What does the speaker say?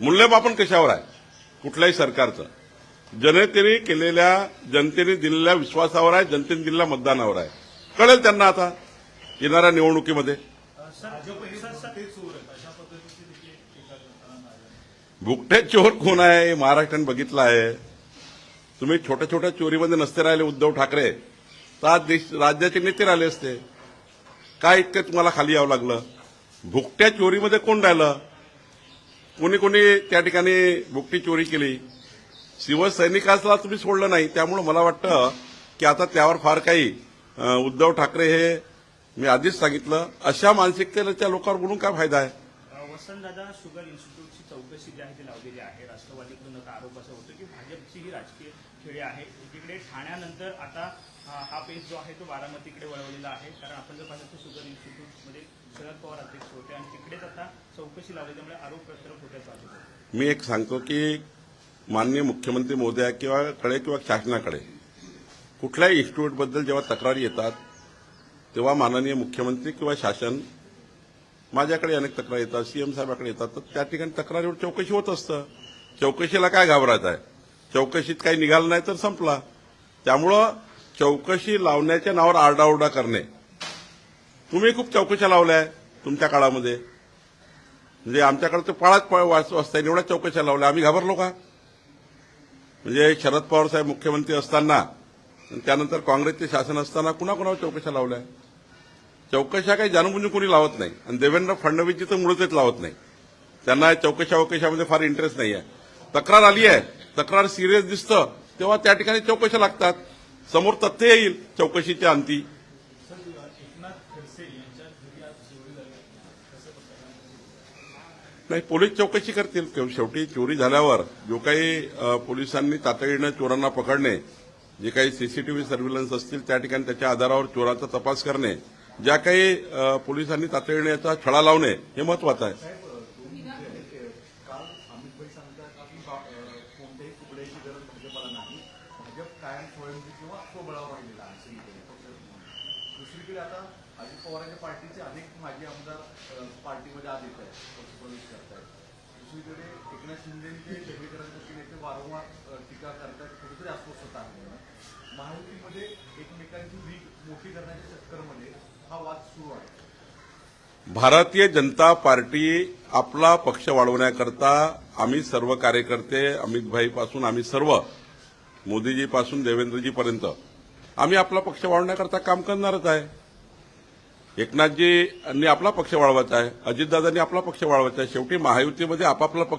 मूल्यमापन कशावर आहे कुठल्याही सरकारचं? जनतेने दिलेल्या विश्वासावर आहे, जनतेने दिलेल्या मतदानावर आहे. कळेल त्यांना आता येणाऱ्या निवडणुकीमध्ये. भुकटे चोर कोण आहे हे महाराष्ट्राने बघितलं आहे. तुम्ही छोट्या छोट्या चोरीमध्ये नसते राहिले उद्धव ठाकरे तर आज राज्याचे नेते राहिले असते. काय इतकं तुम्हाला खाली यावं लागलं? भुकट्या चोरीमध्ये कोण राहिलं? कोणी कोणी त्या ठिकाणी भुकटी चोरी केली? शिवसैनिकाला तुम्ही सोडलं नाही. त्यामुळे मला वाटतं की आता त्यावर फार काही उद्धव ठाकरे हे मी आधीच सांगितलं अशा मानसिकतेच्या लोकांवर बोलून काय फायदा आहे? वसंतदादा शुगर इन्स्टिट्यूटची चौकशी जी आहे ती लावलेली आहे. राष्ट्रवादीकडून आरोप असा होतो की भाजपची ही राजकीय खेळी आहे. एकीकडे ठाण्यानंतर आता हा पेच जो आहे तो बारामतीकडे वळवलेला आहे. कारण आपण जर पाहिलं तर शुगर इन्स्टिट्यूटमध्ये शरद पवार अध्यक्ष होते आणि तिकडेच आता चौकशी लावली, त्यामुळे आरोप प्रत्यारोप होत्याचा आहे. मी एक सांगतो की माननीय मुख्यमंत्री महोदयाकडे किंवा शासनाकडे कुठल्याही इन्स्टिट्यूटबद्दल जेव्हा तक्रारी येतात तेव्हा माननीय मुख्यमंत्री किंवा शासन माझ्याकडे अनेक तक्रारी येतात, सीएम साहेबांकडे येतात, तर त्या ठिकाणी तक्रारीवर चौकशी होत असतं. चौकशीला काय घाबरायचं आहे? चौकशीत काही निघालं नाही तर संपला. त्यामुळं चौकशी लावण्याच्या नावावर आरडाओरडा करणे. तुम्ही खूप चौकशा लावल्या तुमच्या काळामध्ये, म्हणजे आमच्याकडे तर पाळाच वाचता एवढ्या चौकशा लावल्या. आम्ही घाबरलो का? म्हणजे शरद पवार साहेब मुख्यमंत्री असताना त्यानंतर काँग्रेसचे शासन असताना कुणाकुणावर चौकशा लावल्या? चौकशा काही जाणून कोणी लावत नाही आणि देवेंद्र फडणवीसजी तर मुळच लावत नाही. त्यांना चौकशामध्ये फार इंटरेस्ट नाही आहे. तक्रार आली आहे, तक्रार सिरियस दिसतं तेव्हा त्या ठिकाणी चौकशा लागतात. समोर तथ्य येईल चौकशीच्या अंती. नाही, पोलीस चौकशी करतील. शेवटी चोरी झाल्यावर जो काही पोलिसांनी तातडीनं चोरांना पकडणे, जे काही सीसीटीव्ही सर्व्हिलन्स असतील त्या ठिकाणी त्याच्या आधारावर चोराचा तपास करणे, ज्या काही पोलिसांनी तातडीने याचा छडा लावणे हे महत्वाचं आहे. दुसरीकडे आता अजित पवारांच्या पार्टीचे अनेक माजी आमदार पार्टीमध्ये आत येत आहेत, प्रवेश करत आहेत. दुसरीकडे एकनाथ शिंदेचे सगळीकरांचे नेते वारंवार टीका करतात, कुठेतरी अस्वस्थता आहे. महायुतीमध्ये एकमेकांची वीक मोठी करण्याच्या चक्करमध्ये हा वाद सुरू आहे. भारतीय जनता पार्टी आपला पक्ष वाढवण्याकरता आम्ही सर्व कार्यकर्ते, अमितभाईपासून आम्ही सर्व, मोदीजीपासून देवेंद्रजीपर्यंत आम्ही आपला पक्ष वाढवण्याकरता काम करणारच आहे. एकनाथजी यांनी आपला पक्ष वाढवायचा आहे, अजितदादांनी आपला पक्ष वाढवायचा आहे. शेवटी महायुतीमध्ये आपापला पक्ष